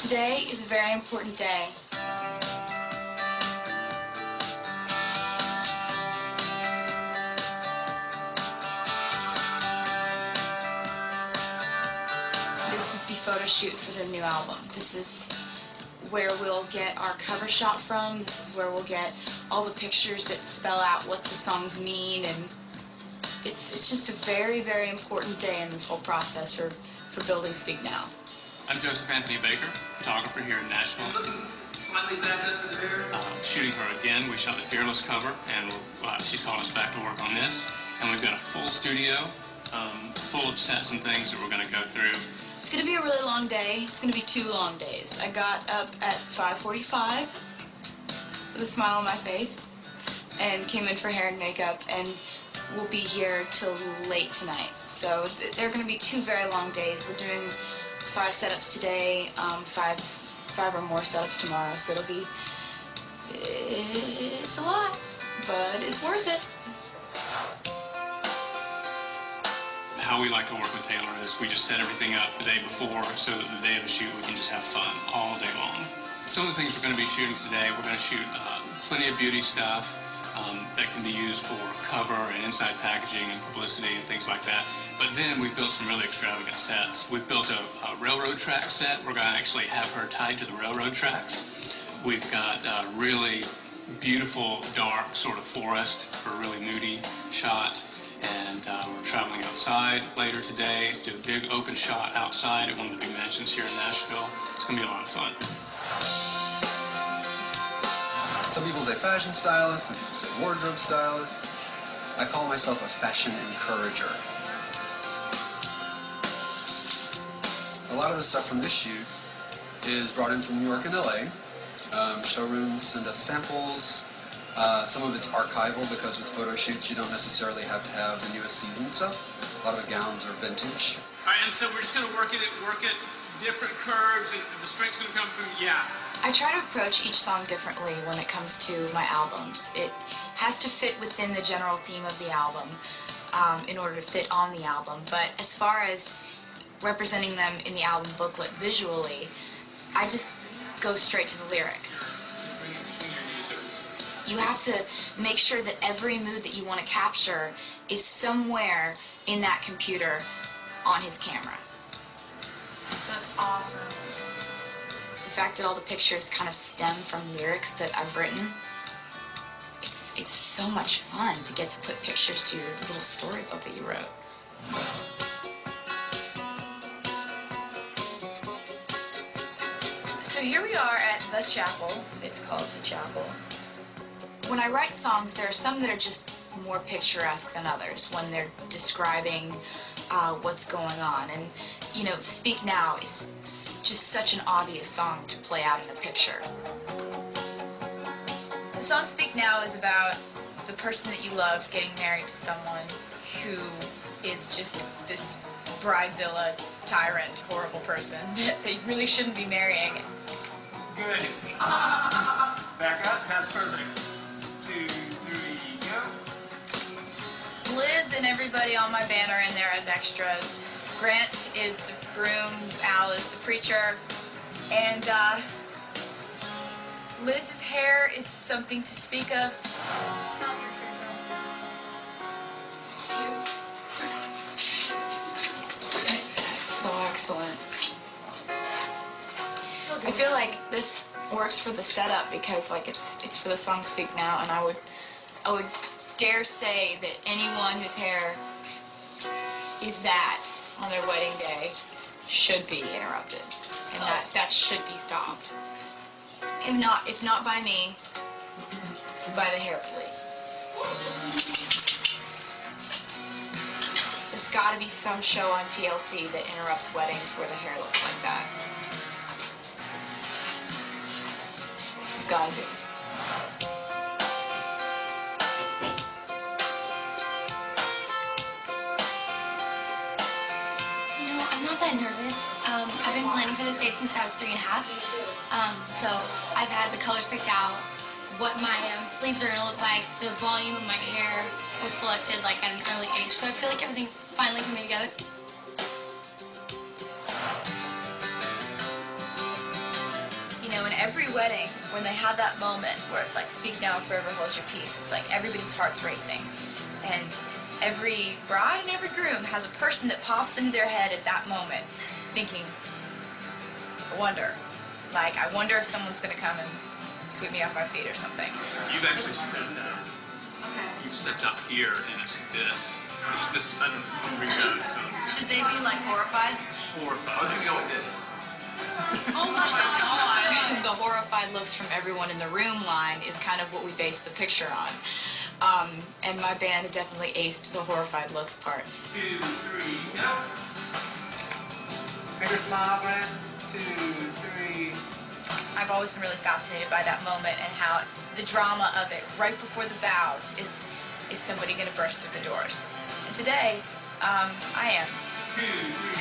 Today is a very important day. This is the photo shoot for the new album. This is where we'll get our cover shot from. This is where we'll get all the pictures that spell out what the songs mean, and it's just a very, very important day in this whole process for building Speak Now. I'm Joseph Anthony Baker, photographer here in Nashville. Slightly back up to there. Shooting her again. We shot the Fearless cover, and she's called us back to work on this. And we've got a full studio, full of sets and things that we're going to go through. It's going to be a really long day. It's going to be 2 long days. I got up at 5:45 with a smile on my face and came in for hair and makeup, and we'll be here till late tonight. So they're going to be 2 very long days. We're doing 5 setups today, 5 or more setups tomorrow. So it's a lot, but it's worth it. How we like to work with Taylor is we just set everything up the day before so that the day of the shoot we can just have fun all day long. Some of the things we're going to be shooting today, we're going to shoot plenty of beauty stuff that can be used for cover and inside packaging and publicity and things like that. But then we've built some really extravagant sets. We've built a railroad track set. We're going to actually have her tied to the railroad tracks. We've got a really beautiful, dark sort of forest for a really moody shot. And we're traveling outside later today, do a big open shot outside at one of the big mansions here in Nashville. It's going to be a lot of fun. Some people say fashion stylist, some people say wardrobe stylist. I call myself a fashion encourager. A lot of the stuff from this shoot is brought in from New York and LA. Showrooms send us samples. Some of it's archival because with photo shoots you don't necessarily have to have the newest season stuff. A lot of the gowns are vintage. All right, and so we're just going to work it different curves, and the strength's going to come through. Yeah. I try to approach each song differently when it comes to my albums. It has to fit within the general theme of the album in order to fit on the album. But as far as representing them in the album booklet visually, I just go straight to the lyrics. You have to make sure that every mood that you want to capture is somewhere in that computer on his camera. That's awesome. The fact that all the pictures kind of stem from lyrics that I've written, it's so much fun to get to put pictures to your little storybook that you wrote. So here we are at the chapel. It's called the chapel. When I write songs, there are some that are just more picturesque than others when they're describing what's going on. And, you know, Speak Now is just such an obvious song to play out in a picture. The song Speak Now is about the person that you love getting married to someone who is just this bridezilla, tyrant, horrible person that they really shouldn't be marrying. Good. Back up. That's perfect. 2, 3, go. Liz and everybody on my band are in there as extras. Grant is the groom, Al is the preacher, and Liz's hair is something to speak of. So excellent. I feel like this works for the setup because like it's for the song Speak Now, and I would dare say that anyone whose hair is that on their wedding day should be interrupted, and that should be stopped. If not by me, by the hair police. There's got to be some show on TLC that interrupts weddings where the hair looks like that. It's got to be. I'm not that nervous. I've been planning for this date since I was 3 and a half. So I've had the colors picked out, what my sleeves are going to look like, the volume of my hair was selected like at an early age. So I feel like everything's finally coming together. know, in every wedding, when they have that moment where it's like, speak now, forever hold your peace, it's like everybody's heart's racing. And every bride and every groom has a person that pops into their head at that moment, thinking, I wonder if someone's going to come and sweep me off my feet or something. You've actually stepped out. Okay. You've stepped out here, and it's this. It's this. I don't know. Should they be like horrified? Horrified. I was going to go with this. Oh my God. The horrified looks from everyone in the room line is kind of what we based the picture on. And my band definitely aced the horrified looks part. 2, 3, go. Bigger smile, Brent. 2, 3. I've always been really fascinated by that moment and how the drama of it right before the vows is somebody going to burst through the doors. And today, I am. 2, 3.